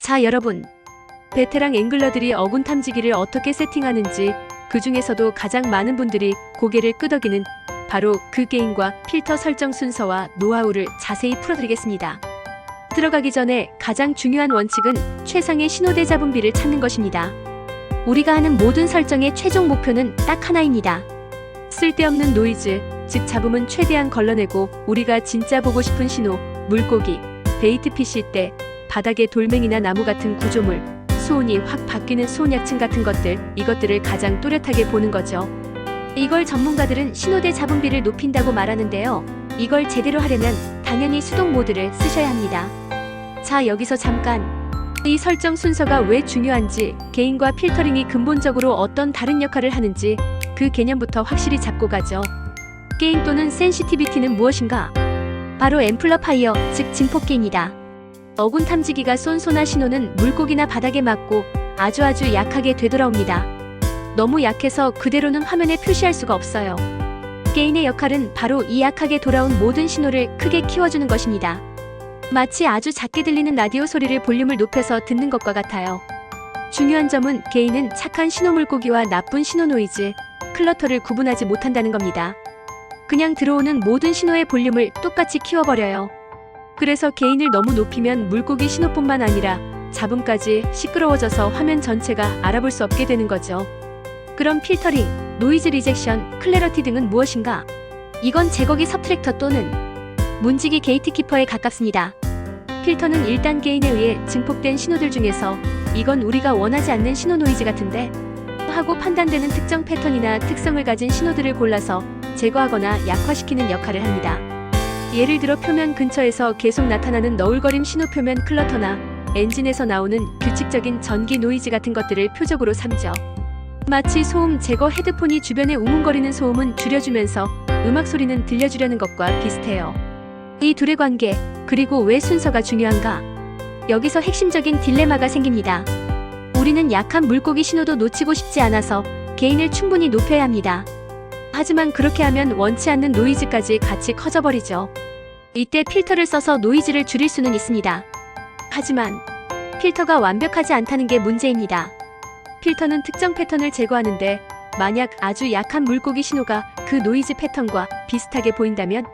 자, 여러분. 베테랑 앵글러들이 어군 탐지기를 어떻게 세팅하는지, 그 중에서도 가장 많은 분들이 고개를 끄덕이는 바로 그 게임과 필터 설정 순서와 노하우를 자세히 풀어드리겠습니다. 들어가기 전에 가장 중요한 원칙은 최상의 신호대 잡음비를 찾는 것입니다. 우리가 하는 모든 설정의 최종 목표는 딱 하나입니다. 쓸데없는 노이즈, 즉 잡음은 최대한 걸러내고 우리가 진짜 보고 싶은 신호, 물고기, 베이트피시 때 바닥에 돌멩이나 나무 같은 구조물, 수온이 확 바뀌는 수온약층 같은 것들, 이것들을 가장 또렷하게 보는 거죠. 이걸 전문가들은 신호대 잡음비를 높인다고 말하는데요. 이걸 제대로 하려면 당연히 수동 모드를 쓰셔야 합니다. 자, 여기서 잠깐. 이 설정 순서가 왜 중요한지, 게인과 필터링이 근본적으로 어떤 다른 역할을 하는지 그 개념부터 확실히 잡고 가죠. 게인 또는 센시티비티는 무엇인가? 바로 앰플러파이어, 즉 증폭기입니다. 어군 탐지기가 쏜 소나 신호는 물고기나 바닥에 맞고 아주 약하게 되돌아옵니다. 너무 약해서 그대로는 화면에 표시할 수가 없어요. 게인의 역할은 바로 이 약하게 돌아온 모든 신호를 크게 키워주는 것입니다. 마치 아주 작게 들리는 라디오 소리를 볼륨을 높여서 듣는 것과 같아요. 중요한 점은 게인은 착한 신호 물고기와 나쁜 신호 노이즈, 클러터를 구분하지 못한다는 겁니다. 그냥 들어오는 모든 신호의 볼륨을 똑같이 키워버려요. 그래서 게인을 너무 높이면 물고기 신호뿐만 아니라 잡음까지 시끄러워져서 화면 전체가 알아볼 수 없게 되는 거죠. 그럼 필터링, 노이즈 리젝션, 클래러티 등은 무엇인가? 이건 제거기 서브트랙터 또는 문지기 게이트키퍼에 가깝습니다. 필터는 1단 게인에 의해 증폭된 신호들 중에서 이건 우리가 원하지 않는 신호 노이즈 같은데 하고 판단되는 특정 패턴이나 특성을 가진 신호들을 골라서 제거하거나 약화시키는 역할을 합니다. 예를 들어 표면 근처에서 계속 나타나는 너울거림 신호 표면 클러터나 엔진에서 나오는 규칙적인 전기 노이즈 같은 것들을 표적으로 삼죠. 마치 소음 제거 헤드폰이 주변에 웅웅거리는 소음은 줄여주면서 음악 소리는 들려주려는 것과 비슷해요. 이 둘의 관계, 그리고 왜 순서가 중요한가? 여기서 핵심적인 딜레마가 생깁니다. 우리는 약한 물고기 신호도 놓치고 싶지 않아서 게인을 충분히 높여야 합니다. 하지만 그렇게 하면 원치 않는 노이즈까지 같이 커져버리죠. 이때 필터를 써서 노이즈를 줄일 수는 있습니다. 하지만 필터가 완벽하지 않다는 게 문제입니다. 필터는 특정 패턴을 제거하는데 만약 아주 약한 물고기 신호가 그 노이즈 패턴과 비슷하게 보인다면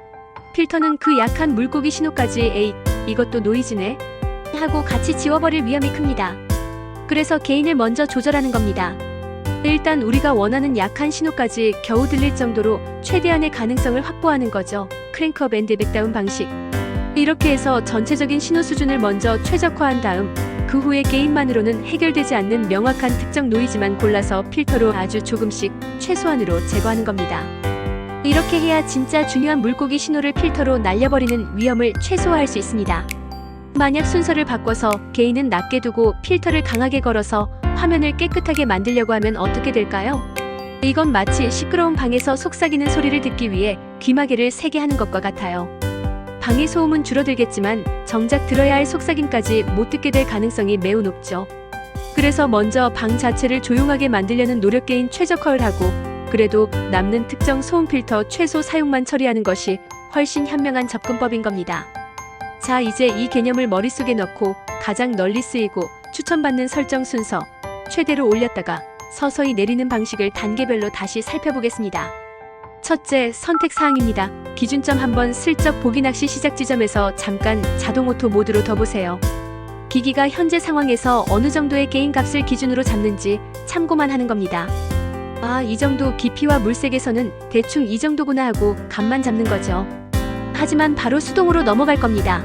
필터는 그 약한 물고기 신호까지 에이, 이것도 노이즈네? 하고 같이 지워버릴 위험이 큽니다. 그래서 게인을 먼저 조절하는 겁니다. 일단 우리가 원하는 약한 신호까지 겨우 들릴 정도로 최대한의 가능성을 확보하는 거죠. 크랭크업 앤드 백다운 방식. 이렇게 해서 전체적인 신호 수준을 먼저 최적화한 다음 그 후에 게인만으로는 해결되지 않는 명확한 특정 노이즈만 골라서 필터로 아주 조금씩 최소한으로 제거하는 겁니다. 이렇게 해야 진짜 중요한 물고기 신호를 필터로 날려버리는 위험을 최소화할 수 있습니다. 만약 순서를 바꿔서 게인은 낮게 두고 필터를 강하게 걸어서 화면을 깨끗하게 만들려고 하면 어떻게 될까요? 이건 마치 시끄러운 방에서 속삭이는 소리를 듣기 위해 귀마개를 세게 하는 것과 같아요. 방의 소음은 줄어들겠지만 정작 들어야 할 속삭임까지 못 듣게 될 가능성이 매우 높죠. 그래서 먼저 방 자체를 조용하게 만들려는 노력게인 최적화를 하고 그래도 남는 특정 소음 필터 최소 사용만 처리하는 것이 훨씬 현명한 접근법인 겁니다. 자, 이제 이 개념을 머릿속에 넣고 가장 널리 쓰이고 추천받는 설정 순서, 최대로 올렸다가 서서히 내리는 방식을 단계별로 다시 살펴보겠습니다. 첫째, 선택사항입니다. 기준점 한번 슬쩍 보기 낚시 시작 지점에서 잠깐 자동 오토 모드로 더 보세요. 기기가 현재 상황에서 어느 정도의 게인 값을 기준으로 잡는지 참고만 하는 겁니다. 아, 이 정도 깊이와 물색에서는 대충 이 정도구나 하고 감만 잡는 거죠. 하지만 바로 수동으로 넘어갈 겁니다.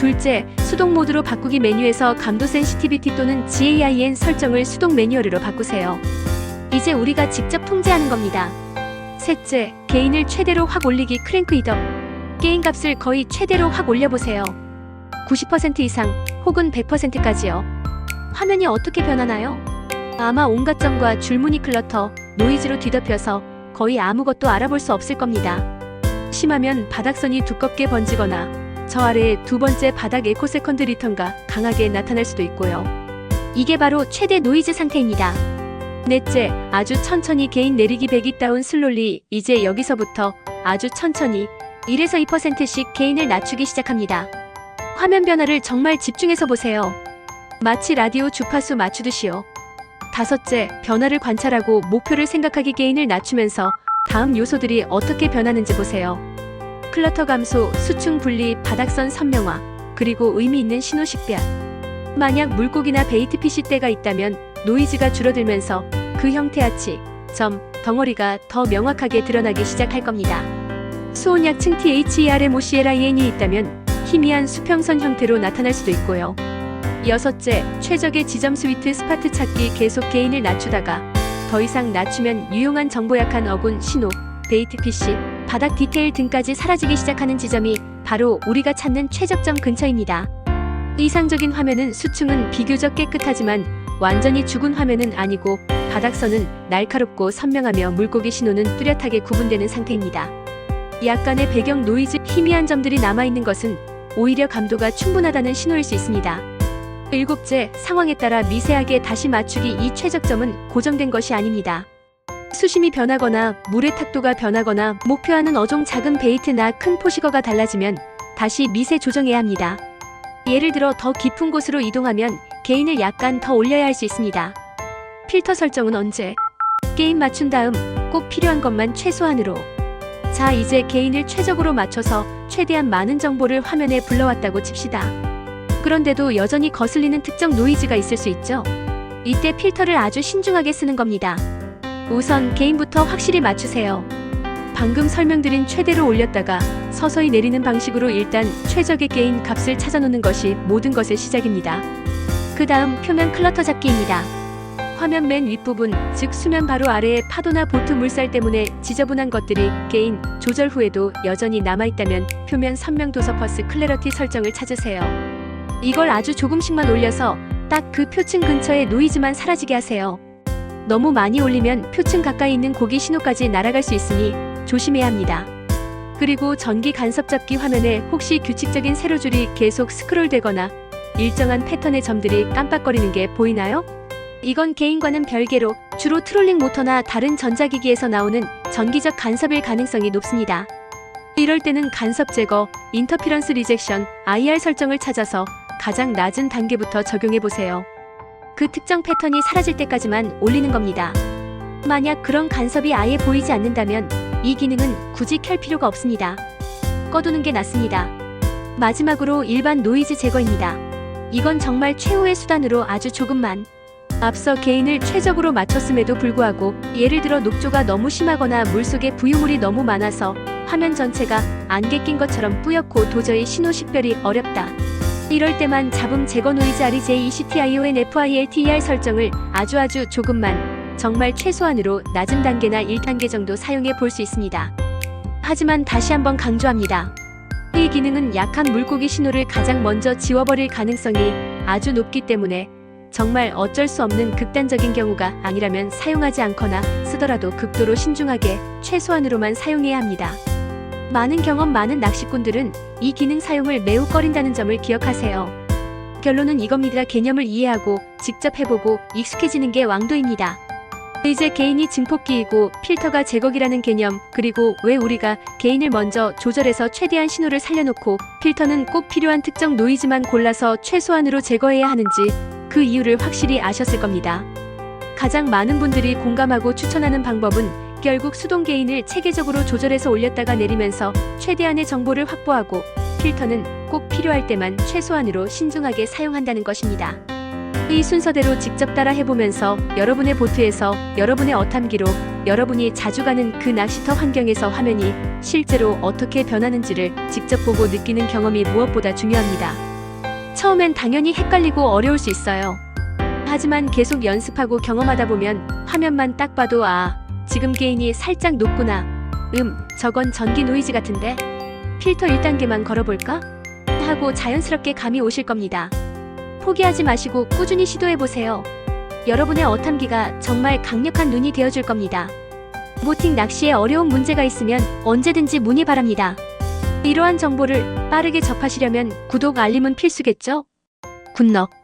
둘째, 수동 모드로 바꾸기 메뉴에서 감도 센시티비티 또는 GAIN 설정을 수동 매뉴얼로 바꾸세요. 이제 우리가 직접 통제하는 겁니다. 셋째, 게인을 최대로 확 올리기 크랭크 잇업. 게인 값을 거의 최대로 확 올려보세요. 90% 이상 혹은 100%까지요. 화면이 어떻게 변하나요? 아마 온갖 점과 줄무늬 클러터, 노이즈로 뒤덮여서 거의 아무것도 알아볼 수 없을 겁니다. 심하면 바닥선이 두껍게 번지거나 저 아래에 두 번째 바닥 에코 세컨드 리턴가 강하게 나타날 수도 있고요. 이게 바로 최대 노이즈 상태입니다. 넷째, 아주 천천히 게인 내리기 배기 다운 슬롤리. 이제 여기서부터 아주 천천히 1에서 2%씩 게인을 낮추기 시작합니다. 화면 변화를 정말 집중해서 보세요. 마치 라디오 주파수 맞추듯이요. 다섯째, 변화를 관찰하고 목표를 생각하기. 게인을 낮추면서 다음 요소들이 어떻게 변하는지 보세요. 클러터 감소, 수층 분리, 바닥선 선명화, 그리고 의미 있는 신호 식별. 만약 물고기나 베이트피시 떼가 있다면 노이즈가 줄어들면서 그 형태 아치, 점, 덩어리가 더 명확하게 드러나기 시작할 겁니다. 수온약층 THERMOCLIN이 있다면 희미한 수평선 형태로 나타날 수도 있고요. 여섯째, 최적의 지점 스위트 스파트 찾기. 계속 게인을 낮추다가 더 이상 낮추면 유용한 정보 약한 어군, 신호, 베이트피시, 바닥 디테일 등까지 사라지기 시작하는 지점이 바로 우리가 찾는 최적점 근처입니다. 이상적인 화면은 수층은 비교적 깨끗하지만 완전히 죽은 화면은 아니고 바닥선은 날카롭고 선명하며 물고기 신호는 뚜렷하게 구분되는 상태입니다. 약간의 배경 노이즈, 희미한 점들이 남아있는 것은 오히려 감도가 충분하다는 신호일 수 있습니다. 일곱째, 상황에 따라 미세하게 다시 맞추기. 이 최적점은 고정된 것이 아닙니다. 수심이 변하거나 물의 탁도가 변하거나 목표하는 어종, 작은 베이트나 큰 포식어가 달라지면 다시 미세 조정해야 합니다. 예를 들어 더 깊은 곳으로 이동하면 게인을 약간 더 올려야 할 수 있습니다. 필터 설정은 언제? 게인 맞춘 다음 꼭 필요한 것만 최소한으로. 자, 이제 게인을 최적으로 맞춰서 최대한 많은 정보를 화면에 불러왔다고 칩시다. 그런데도 여전히 거슬리는 특정 노이즈가 있을 수 있죠? 이때 필터를 아주 신중하게 쓰는 겁니다. 우선 게인부터 확실히 맞추세요. 방금 설명드린 최대로 올렸다가 서서히 내리는 방식으로 일단 최적의 게인 값을 찾아놓는 것이 모든 것의 시작입니다. 그 다음 표면 클러터 잡기입니다. 화면 맨 윗부분, 즉 수면 바로 아래의 파도나 보트 물살 때문에 지저분한 것들이 게인 조절 후에도 여전히 남아있다면 표면 선명 도서 퍼스 클래러티 설정을 찾으세요. 이걸 아주 조금씩만 올려서 딱 그 표층 근처의 노이즈만 사라지게 하세요. 너무 많이 올리면 표층 가까이 있는 고기 신호까지 날아갈 수 있으니 조심해야 합니다. 그리고 전기 간섭 잡기 화면에 혹시 규칙적인 세로줄이 계속 스크롤되거나 일정한 패턴의 점들이 깜빡거리는 게 보이나요? 이건 게인과는 별개로 주로 트롤링 모터나 다른 전자기기에서 나오는 전기적 간섭일 가능성이 높습니다. 이럴 때는 간섭 제거, 인터피런스 리젝션, IR 설정을 찾아서 가장 낮은 단계부터 적용해보세요. 그 특정 패턴이 사라질 때까지만 올리는 겁니다. 만약 그런 간섭이 아예 보이지 않는다면 이 기능은 굳이 켤 필요가 없습니다. 꺼두는 게 낫습니다. 마지막으로 일반 노이즈 제거입니다. 이건 정말 최후의 수단으로 아주 조금만. 앞서 게인을 최적으로 맞췄음에도 불구하고 예를 들어 녹조가 너무 심하거나 물속에 부유물이 너무 많아서 화면 전체가 안개 낀 것처럼 뿌옇고 도저히 신호 식별이 어렵다. 이럴 때만 잡음 제거 노이즈 REJECTIONFILTER 설정을 아주 조금만, 정말 최소한으로 낮은 단계나 1단계 정도 사용해 볼 수 있습니다. 하지만 다시 한번 강조합니다. 이 기능은 약한 물고기 신호를 가장 먼저 지워버릴 가능성이 아주 높기 때문에 정말 어쩔 수 없는 극단적인 경우가 아니라면 사용하지 않거나 쓰더라도 극도로 신중하게 최소한으로만 사용해야 합니다. 많은 경험 많은 낚시꾼들은 이 기능 사용을 매우 꺼린다는 점을 기억하세요. 결론은 이겁니다. 개념을 이해하고 직접 해보고 익숙해지는 게 왕도입니다. 이제 게인이 증폭기이고 필터가 제거기라는 개념, 그리고 왜 우리가 게인을 먼저 조절해서 최대한 신호를 살려놓고 필터는 꼭 필요한 특정 노이즈만 골라서 최소한으로 제거해야 하는지 그 이유를 확실히 아셨을 겁니다. 가장 많은 분들이 공감하고 추천하는 방법은 결국 수동 게인을 체계적으로 조절해서 올렸다가 내리면서 최대한의 정보를 확보하고 필터는 꼭 필요할 때만 최소한으로 신중하게 사용한다는 것입니다. 이 순서대로 직접 따라 해보면서 여러분의 보트에서, 여러분의 어탐기로, 여러분이 자주 가는 그 낚시터 환경에서 화면이 실제로 어떻게 변하는지를 직접 보고 느끼는 경험이 무엇보다 중요합니다. 처음엔 당연히 헷갈리고 어려울 수 있어요. 하지만 계속 연습하고 경험하다 보면 화면만 딱 봐도 지금 게인이 살짝 높구나. 저건 전기 노이즈 같은데? 필터 1단계만 걸어볼까? 하고 자연스럽게 감이 오실 겁니다. 포기하지 마시고 꾸준히 시도해보세요. 여러분의 어탐기가 정말 강력한 눈이 되어줄 겁니다. 모팅 낚시에 어려운 문제가 있으면 언제든지 문의 바랍니다. 이러한 정보를 빠르게 접하시려면 구독, 알림은 필수겠죠? 굿럭.